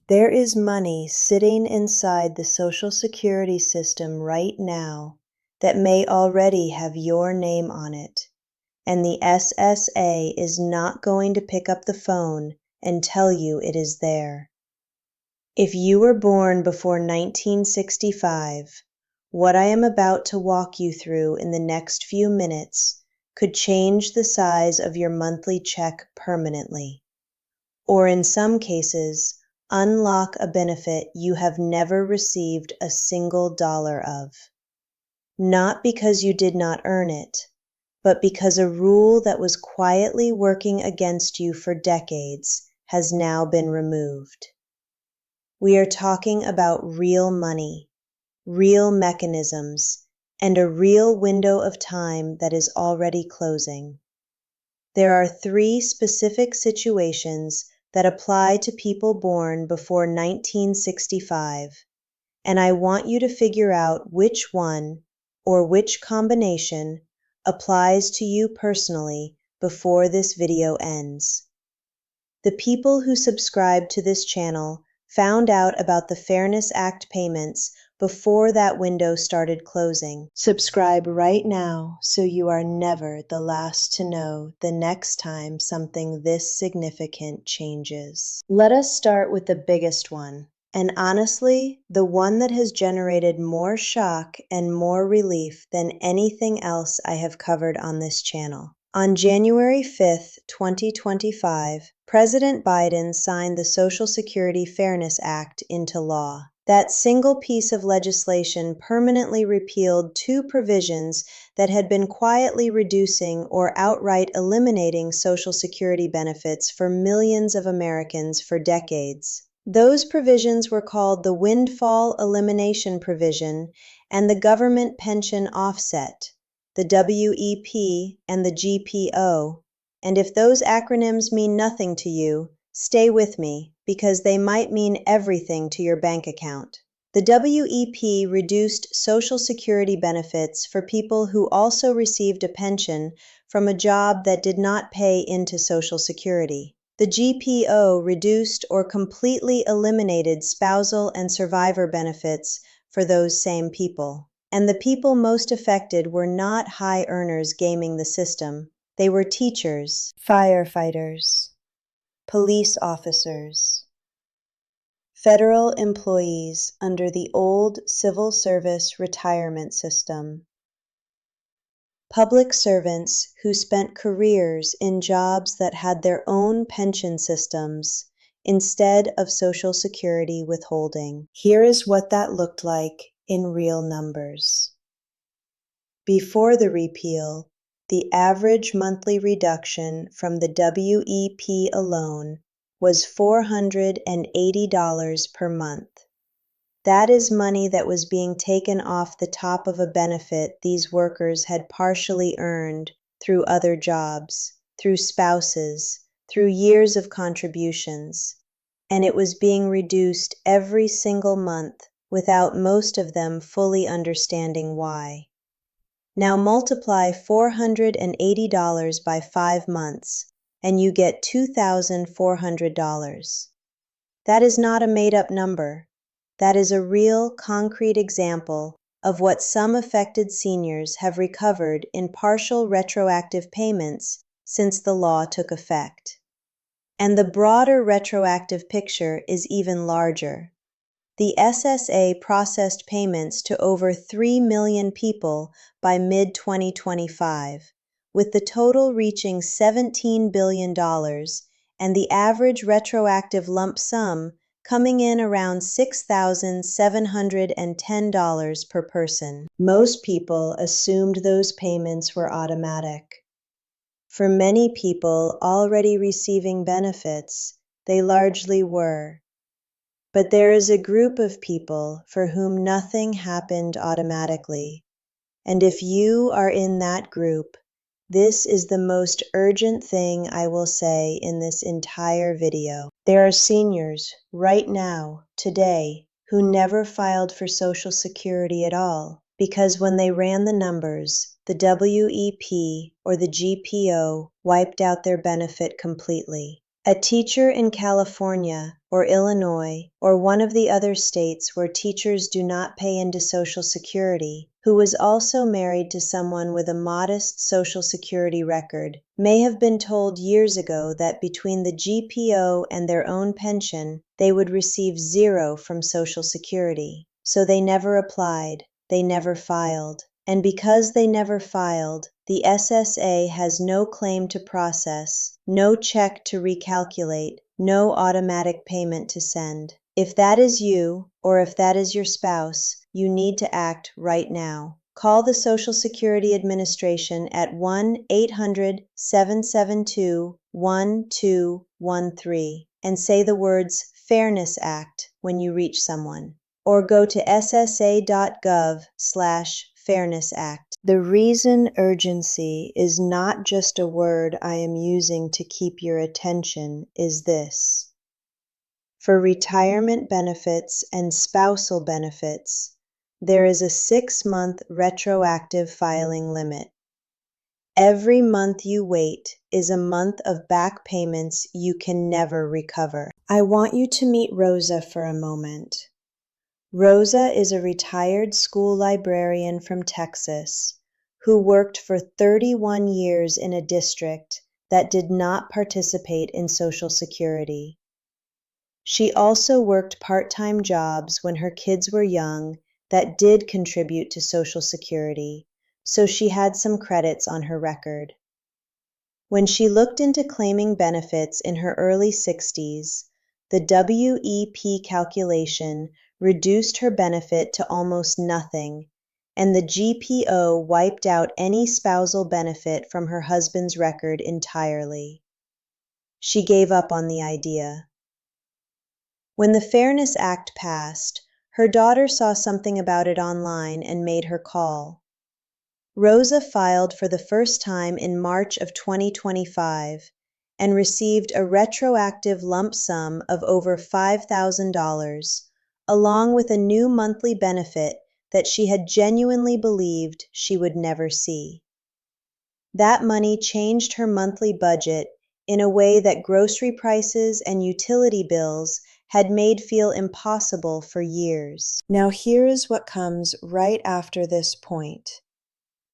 There is money sitting inside the Social Security system right now that may already have your name on it, and the SSA is not going to pick up the phone and tell you it is there. If you were born before 1965, what I am about to walk you through in the next few minutes could change the size of your monthly check permanently, or in some cases, unlock a benefit you have never received a single dollar of. Not because you did not earn it, but because a rule that was quietly working against you for decades has now been removed. We are talking about real money, real mechanisms, and a real window of time that is already closing. There are 3 specific situations that apply to people born before 1965, and I want you to figure out which one or which combination applies to you personally before this video ends. The people who subscribe to this channel found out about the Fairness Act payments before that window started closing. Subscribe right now so you are never the last to know the next time something this significant changes. Let us start with the biggest one, and honestly, the one that has generated more shock and more relief than anything else I have covered on this channel. On January 5th, 2025, President Biden signed the Social Security Fairness Act into law. That single piece of legislation permanently repealed 2 provisions that had been quietly reducing or outright eliminating Social Security benefits for millions of Americans for decades. Those provisions were called the Windfall Elimination Provision and the Government Pension Offset, the WEP and the GPO, and if those acronyms mean nothing to you, stay with me because they might mean everything to your bank account. The WEP reduced Social Security benefits for people who also received a pension from a job that did not pay into Social Security. The GPO reduced or completely eliminated spousal and survivor benefits for those same people. And the people most affected were not high earners gaming the system. They were teachers, firefighters, police officers, federal employees under the old civil service retirement system, public servants who spent careers in jobs that had their own pension systems instead of Social Security withholding. Here is what that looked like in real numbers. Before the repeal, the average monthly reduction from the WEP alone was $480 per month. That is money that was being taken off the top of a benefit these workers had partially earned through other jobs, through spouses, through years of contributions, and it was being reduced every single month without most of them fully understanding why. Now multiply $480 by 5 months, and you get $2,400. That is not a made-up number. That is a real, concrete example of what some affected seniors have recovered in partial retroactive payments since the law took effect. And the broader retroactive picture is even larger. The SSA processed payments to over 3 million people by mid-2025, with the total reaching $17 billion and the average retroactive lump sum coming in around $6,710 per person. Most people assumed those payments were automatic. For many people already receiving benefits, they largely were. But there is a group of people for whom nothing happened automatically, and if you are in that group, this is the most urgent thing I will say in this entire video. There are seniors right now, today, who never filed for Social Security at all, because when they ran the numbers, the WEP or the GPO wiped out their benefit completely. A teacher in California or Illinois or one of the other states where teachers do not pay into Social Security, who was also married to someone with a modest Social Security record, may have been told years ago that between the GPO and their own pension, they would receive zero from Social Security. So they never applied, they never filed. And because they never filed, the SSA has no claim to process, no check to recalculate, no automatic payment to send. If that is you, or if that is your spouse, you need to act right now. Call the Social Security Administration at 1-800-772-1213 and say the words Fairness Act when you reach someone. Or go to ssa.gov/Fairness Act. The reason urgency is not just a word I am using to keep your attention is this. For retirement benefits and spousal benefits, there is a 6-month retroactive filing limit. Every month you wait is a month of back payments you can never recover. I want you to meet Rosa for a moment. Rosa is a retired school librarian from Texas who worked for 31 years in a district that did not participate in Social Security. She also worked part-time jobs when her kids were young that did contribute to Social Security, so she had some credits on her record. When she looked into claiming benefits in her early 60s, the WEP calculation reduced her benefit to almost nothing, and the GPO wiped out any spousal benefit from her husband's record entirely. She gave up on the idea. When the Fairness Act passed, her daughter saw something about it online and made her call. Rosa filed for the first time in March of 2025 and received a retroactive lump sum of over $5,000, along with a new monthly benefit that she had genuinely believed she would never see. That money changed her monthly budget in a way that grocery prices and utility bills had made feel impossible for years. Now here is what comes right after this point,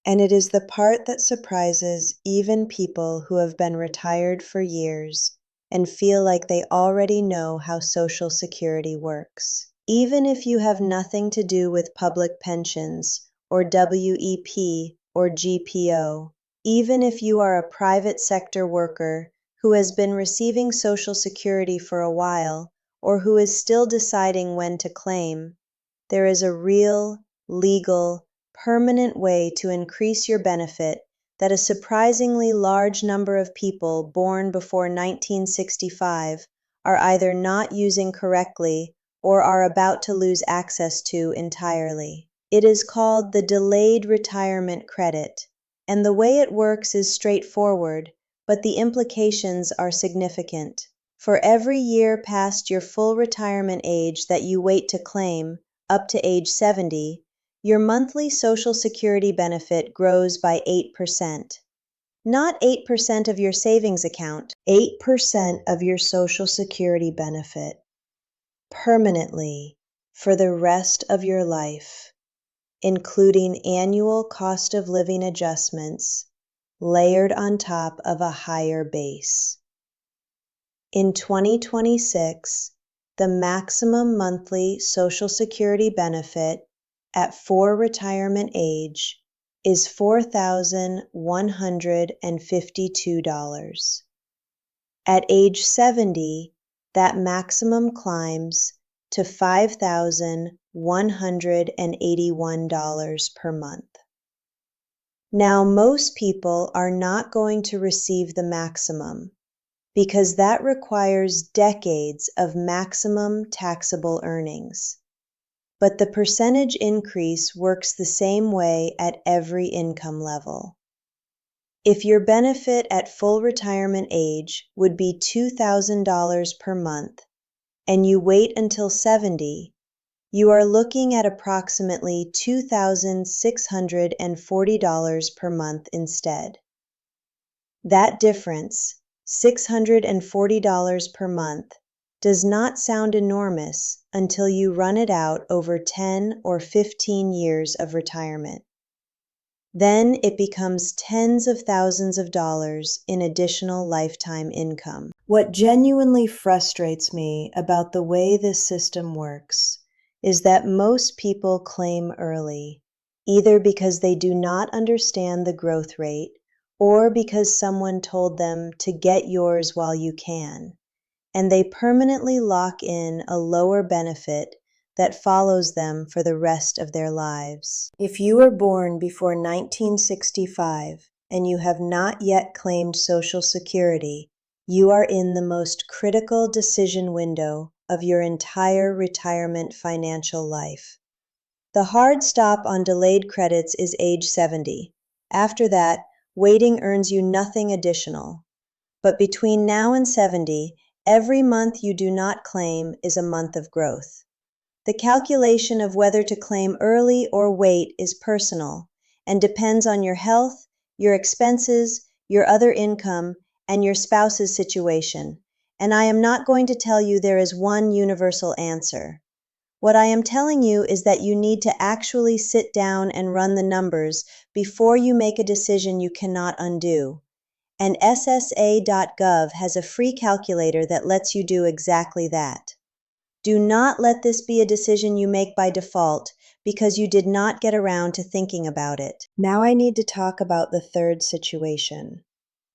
and it is the part that surprises even people who have been retired for years and feel like they already know how Social Security works. Even if you have nothing to do with public pensions or WEP or GPO, even if you are a private sector worker who has been receiving Social Security for a while or who is still deciding when to claim, there is a real, legal, permanent way to increase your benefit that a surprisingly large number of people born before 1965 are either not using correctly or are about to lose access to entirely. It is called the Delayed Retirement Credit, and the way it works is straightforward, but the implications are significant. For every year past your full retirement age that you wait to claim, up to age 70, your monthly Social Security benefit grows by 8%. Not 8% of your savings account, 8% of your Social Security benefit. Permanently, for the rest of your life, including annual cost of living adjustments layered on top of a higher base. In 2026, the maximum monthly Social Security benefit at full retirement age is $4,152. At age 70, that maximum climbs to $5,181 per month. Now, most people are not going to receive the maximum because that requires decades of maximum taxable earnings. But the percentage increase works the same way at every income level. If your benefit at full retirement age would be $2,000 per month, and you wait until 70, you are looking at approximately $2,640 per month instead. That difference, $640 per month does not sound enormous until you run it out over 10 or 15 years of retirement. Then it becomes tens of thousands of dollars in additional lifetime income. What genuinely frustrates me about the way this system works is that most people claim early, either because they do not understand the growth rate or because someone told them to get yours while you can, and they permanently lock in a lower benefit that follows them for the rest of their lives. If you were born before 1965 and you have not yet claimed Social Security, you are in the most critical decision window of your entire retirement financial life. The hard stop on delayed credits is age 70. After that, waiting earns you nothing additional. But between now and 70, every month you do not claim is a month of growth. The calculation of whether to claim early or wait is personal and depends on your health, your expenses, your other income, and your spouse's situation. And I am not going to tell you there is one universal answer. What I am telling you is that you need to actually sit down and run the numbers before you make a decision you cannot undo. And SSA.gov has a free calculator that lets you do exactly that. Do not let this be a decision you make by default because you did not get around to thinking about it. Now I need to talk about the third situation.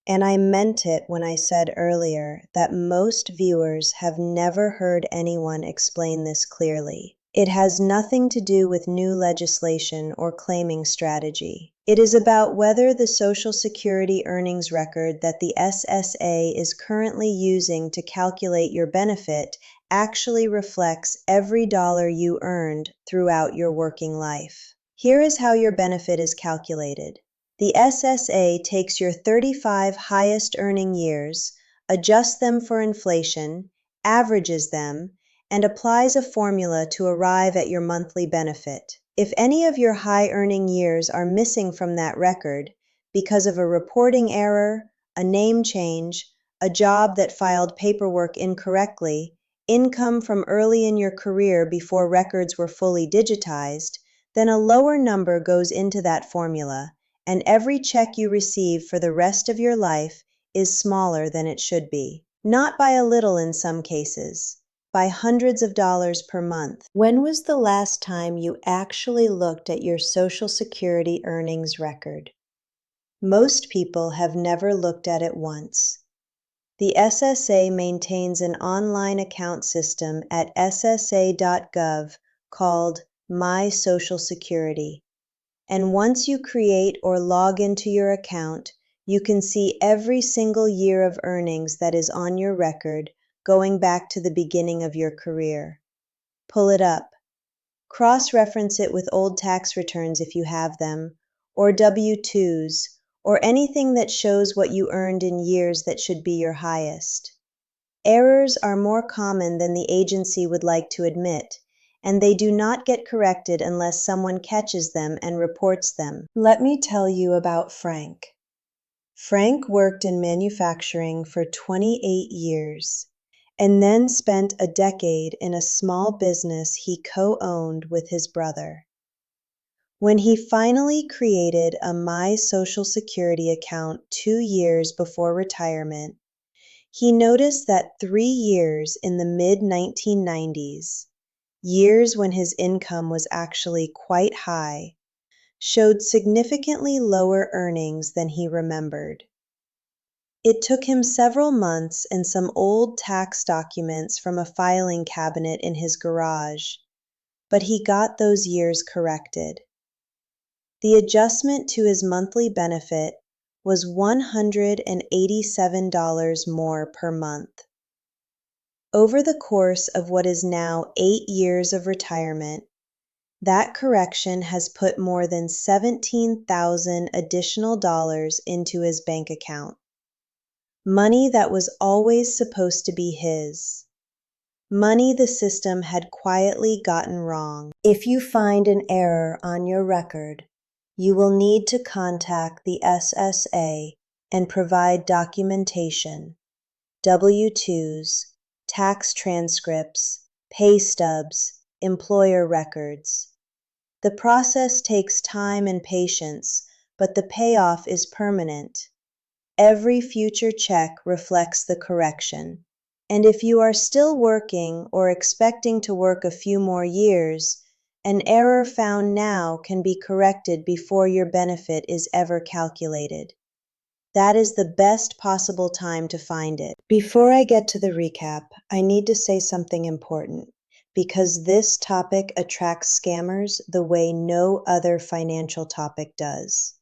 And I meant it when I said earlier that most viewers have never heard anyone explain this clearly. It has nothing to do with new legislation or claiming strategy. It is about whether the Social Security earnings record that the SSA is currently using to calculate your benefit actually reflects every dollar you earned throughout your working life. Here is how your benefit is calculated. The SSA takes your 35 highest earning years, adjusts them for inflation, averages them, and applies a formula to arrive at your monthly benefit. If any of your high earning years are missing from that record because of a reporting error, a name change, a job that filed paperwork incorrectly, income from early in your career before records were fully digitized, then a lower number goes into that formula, and every check you receive for the rest of your life is smaller than it should be. Not by a little in some cases, by hundreds of dollars per month. When was the last time you actually looked at your Social Security earnings record? Most people have never looked at it once. The SSA maintains an online account system at ssa.gov called My Social Security. And once you create or log into your account, you can see every single year of earnings that is on your record going back to the beginning of your career. Pull it up. Cross-reference it with old tax returns if you have them, or W-2s, or anything that shows what you earned in years that should be your highest. Errors are more common than the agency would like to admit, and they do not get corrected unless someone catches them and reports them. Let me tell you about Frank. Frank worked in manufacturing for 28 years, and then spent a decade in a small business he co-owned with his brother. When he finally created a My Social Security account 2 years before retirement, he noticed that 3 years in the mid-1990s, years when his income was actually quite high, showed significantly lower earnings than he remembered. It took him several months and some old tax documents from a filing cabinet in his garage, but he got those years corrected. The adjustment to his monthly benefit was $187 more per month. Over the course of what is now 8 years of retirement, that correction has put more than $17,000 additional dollars into his bank account. Money that was always supposed to be his. Money the system had quietly gotten wrong. If you find an error on your record, you will need to contact the SSA and provide documentation. W-2s, tax transcripts, pay stubs, employer records. The process takes time and patience, but the payoff is permanent. Every future check reflects the correction. And if you are still working or expecting to work a few more years, an error found now can be corrected before your benefit is ever calculated. That is the best possible time to find it. Before I get to the recap, I need to say something important, because this topic attracts scammers the way no other financial topic does.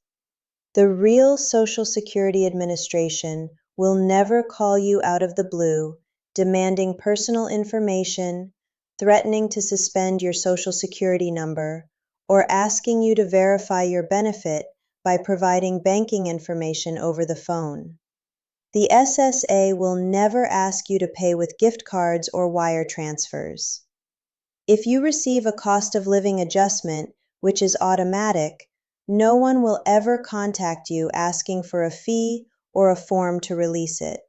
The real Social Security Administration will never call you out of the blue, demanding personal information, threatening to suspend your Social Security number, or asking you to verify your benefit by providing banking information over the phone. The SSA will never ask you to pay with gift cards or wire transfers. If you receive a cost of living adjustment, which is automatic, no one will ever contact you asking for a fee or a form to release it.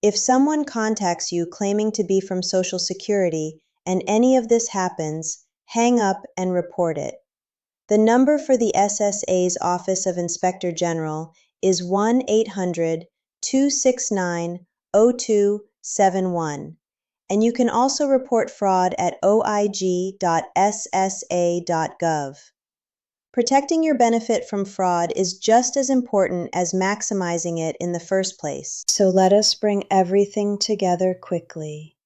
If someone contacts you claiming to be from Social Security and any of this happens, hang up and report it. The number for the SSA's Office of Inspector General is 1-800-269-0271, and you can also report fraud at oig.ssa.gov. Protecting your benefit from fraud is just as important as maximizing it in the first place. So let us bring everything together quickly.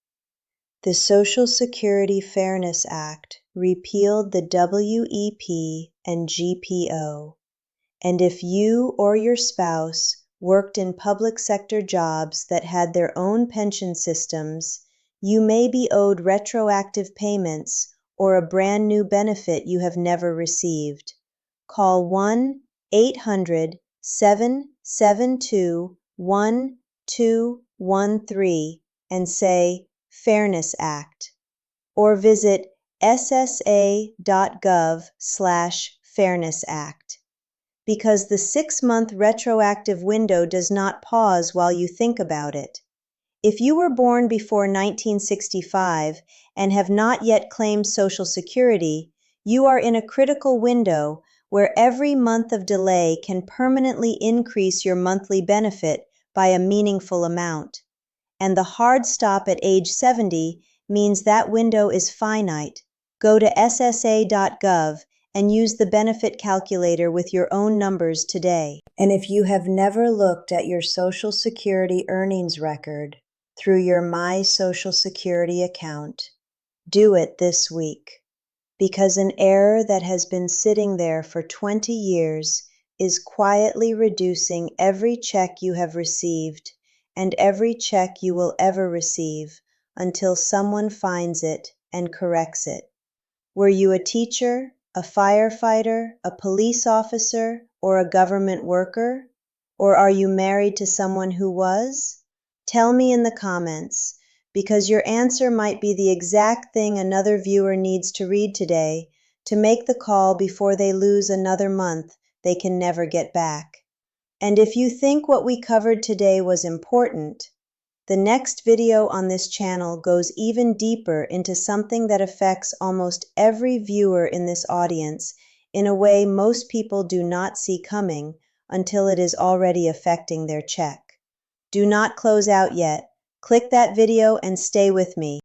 The Social Security Fairness Act repealed the WEP and GPO, and if you or your spouse worked in public sector jobs that had their own pension systems, you may be owed retroactive payments or a brand new benefit you have never received. Call 1-800-772-1213 and say, Fairness Act, or visit ssa.gov/Fairness Act, because the 6-month retroactive window does not pause while you think about it. If you were born before 1965 and have not yet claimed Social Security, you are in a critical window where every month of delay can permanently increase your monthly benefit by a meaningful amount. And the hard stop at age 70 means that window is finite. Go to ssa.gov and use the benefit calculator with your own numbers today. And if you have never looked at your Social Security earnings record through your My Social Security account, do it this week, because an error that has been sitting there for 20 years is quietly reducing every check you have received and every check you will ever receive until someone finds it and corrects it. Were you a teacher, a firefighter, a police officer, or a government worker? Or are you married to someone who was? Tell me in the comments, because your answer might be the exact thing another viewer needs to read today to make the call before they lose another month they can never get back. And if you think what we covered today was important, the next video on this channel goes even deeper into something that affects almost every viewer in this audience in a way most people do not see coming until it is already affecting their check. Do not close out yet. Click that video and stay with me.